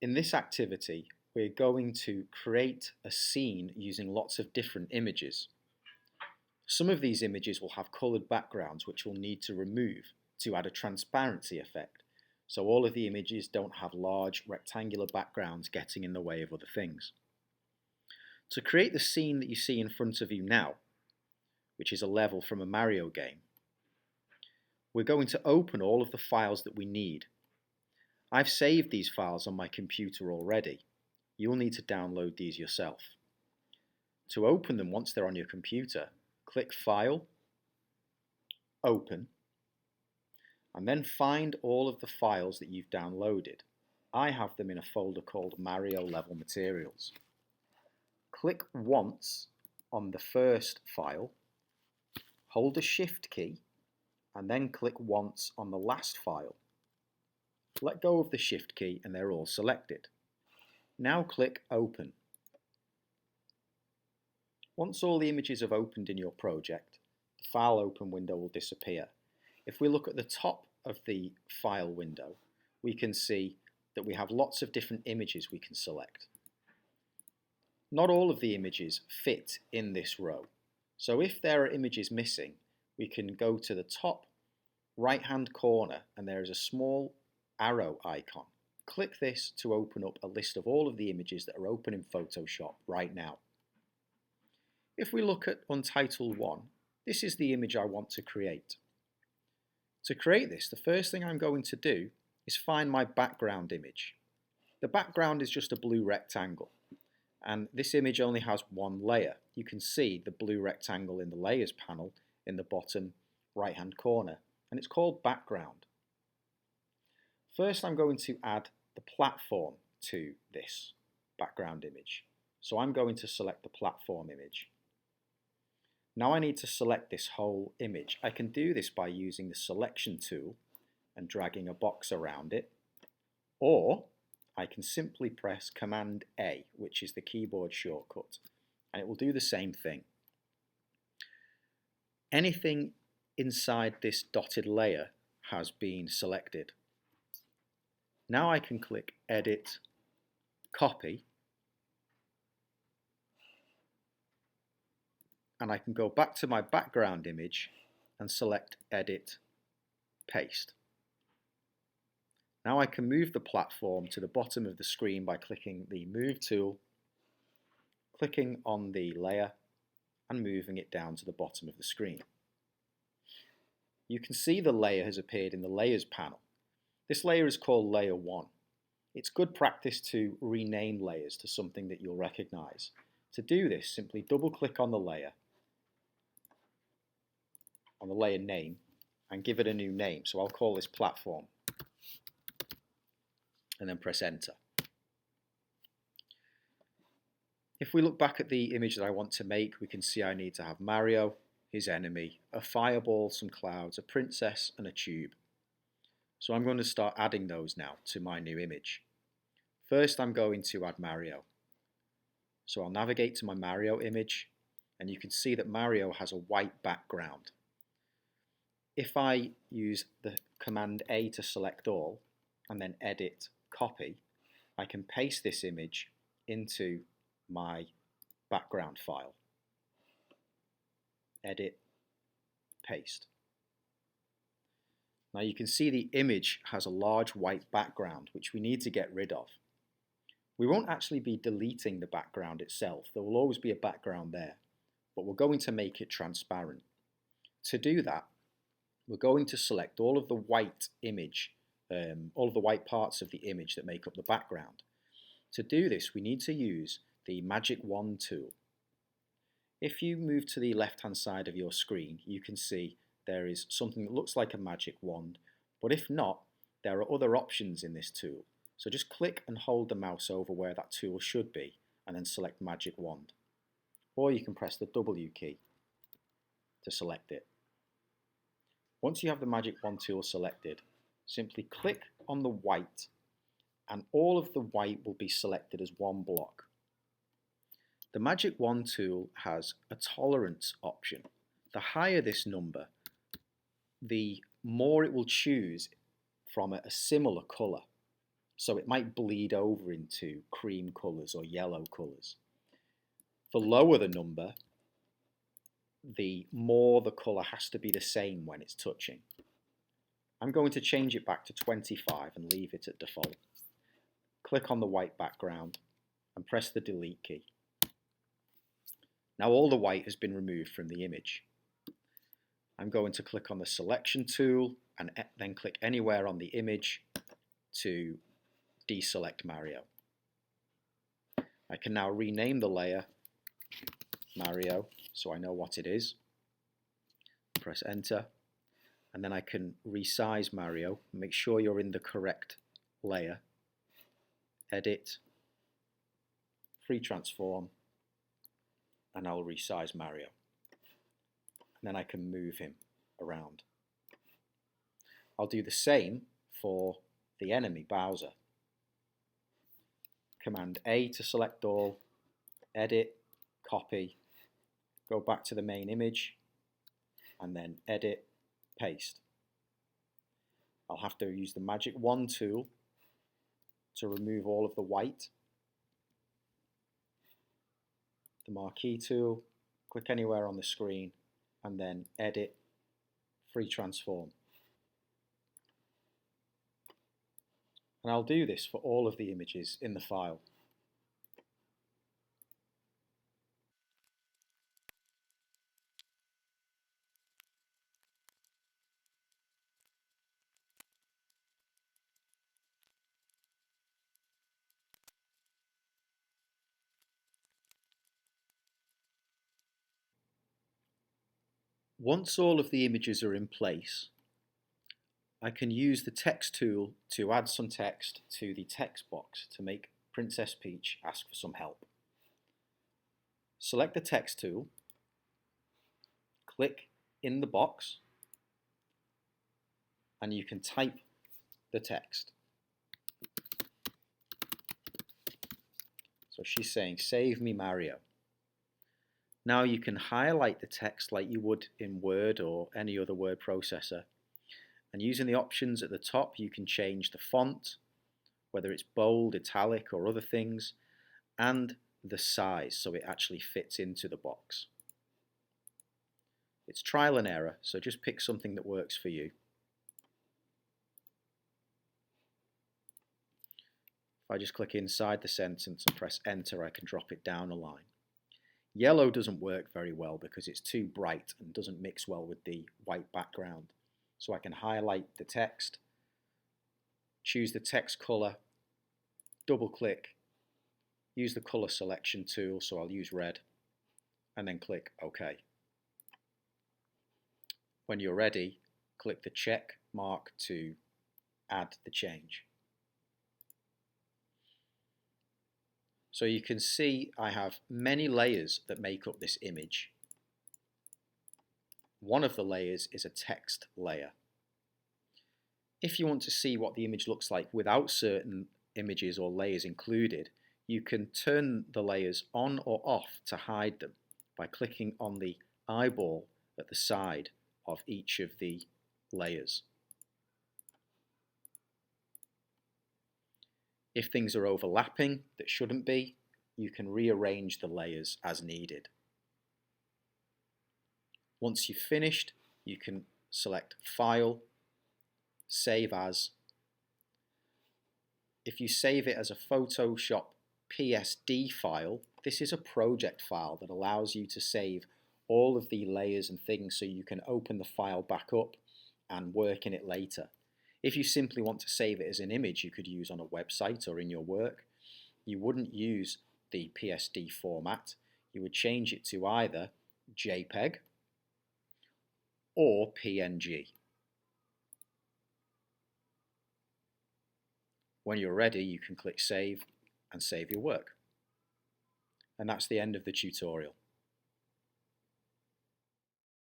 In this activity, we're going to create a scene using lots of different images. Some of these images will have coloured backgrounds which we'll need to remove to add a transparency effect, so all of the images don't have large rectangular backgrounds getting in the way of other things. To create the scene that you see in front of you now, which is a level from a Mario game, we're going to open all of the files that we need. I've saved these files on my computer already. You'll need to download these yourself. To open them once they're on your computer, click File, Open, and then find all of the files that you've downloaded. I have them in a folder called Mario Level Materials. Click once on the first file, hold the Shift key, and then click once on the last file. Let go of the Shift key and they're all selected. Now click Open. Once all the images have opened in your project, the File Open window will disappear. If we look at the top of the file window, we can see that we have lots of different images we can select. Not all of the images fit in this row, so if there are images missing, we can go to the top right hand corner and there is a small arrow icon. Click this to open up a list of all of the images that are open in Photoshop right now. If we look at Untitled 1, this is the image I want to create. To create this, the first thing I'm going to do is find my background image. The background is just a blue rectangle, and this image only has one layer. You can see the blue rectangle in the Layers panel in the bottom right hand corner, and it's called Background. First, I'm going to add the platform to this background image. So I'm going to select the platform image. Now I need to select this whole image. I can do this by using the selection tool and dragging a box around it, or I can simply press Command A, which is the keyboard shortcut, and it will do the same thing. Anything inside this dotted layer has been selected. Now I can click Edit, Copy, and I can go back to my background image and select Edit, Paste. Now I can move the platform to the bottom of the screen by clicking the Move tool, clicking on the layer and moving it down to the bottom of the screen. You can see the layer has appeared in the Layers panel. This layer is called Layer 1. It's good practice to rename layers to something that you'll recognize. To do this, simply double click on the layer name, and give it a new name. So I'll call this Platform, and then press Enter. If we look back at the image that I want to make, we can see I need to have Mario, his enemy, a fireball, some clouds, a princess, and a tube. So I'm going to start adding those now to my new image. First, I'm going to add Mario. So I'll navigate to my Mario image, and you can see that Mario has a white background. If I use the Command A to select all, and then Edit, Copy, I can paste this image into my background file. Edit, Paste. Now you can see the image has a large white background which we need to get rid of. We won't actually be deleting the background itself. There will always be a background there, but we're going to make it transparent. To do that, we're going to select all of the white image, all of the white parts of the image that make up the background. To do this, we need to use the Magic Wand tool. If you move to the left-hand side of your screen, you can see there is something that looks like a magic wand, but if not, there are other options in this tool. So just click and hold the mouse over where that tool should be, and then select Magic Wand. Or you can press the W key to select it. Once you have the Magic Wand tool selected, simply click on the white, and all of the white will be selected as one block. The Magic Wand tool has a tolerance option. The higher this number, the more it will choose from a similar colour. so it might bleed over into cream colours or yellow colours. The lower the number, the more the colour has to be the same when it's touching. I'm going to change it back to 25 and leave it at default. Click on the white background and press the delete key. Now all the white has been removed from the image. I'm going to click on the selection tool and then click anywhere on the image to deselect Mario. I can now rename the layer Mario so I know what it is. Press enter, and then I can resize Mario. Make sure you're in the correct layer. Edit, free transform, and I'll resize Mario. And then I can move him around. I'll do the same for the enemy, Bowser. Command A to select all, edit, copy, go back to the main image, and then edit, paste. I'll have to use the magic wand tool to remove all of the white. The marquee tool, click anywhere on the screen, and then edit, free transform. And I'll do this for all of the images in the file. Once all of the images are in place, I can use the text tool to add some text to the text box to make Princess Peach ask for some help. Select the text tool, click in the box, and you can type the text. So she's saying, "Save me, Mario." Now you can highlight the text like you would in Word or any other word processor. And using the options at the top, you can change the font, whether it's bold, italic, or other things, and the size so it actually fits into the box. It's trial and error, so just pick something that works for you. If I just click inside the sentence and press enter, I can drop it down a line. Yellow doesn't work very well because it's too bright and doesn't mix well with the white background. So I can highlight the text, choose the text color, double click, use the color selection tool, so I'll use red, and then click OK. When you're ready, click the check mark to add the change. So you can see I have many layers that make up this image. One of the layers is a text layer. If you want to see what the image looks like without certain images or layers included, you can turn the layers on or off to hide them by clicking on the eyeball at the side of each of the layers. If things are overlapping that shouldn't be, you can rearrange the layers as needed. Once you've finished, you can select File, Save As. If you save it as a Photoshop PSD file, this is a project file that allows you to save all of the layers and things so you can open the file back up and work in it later. If you simply want to save it as an image you could use on a website or in your work, you wouldn't use the PSD format. You would change it to either JPEG or PNG. When you're ready, you can click Save and save your work. And that's the end of the tutorial.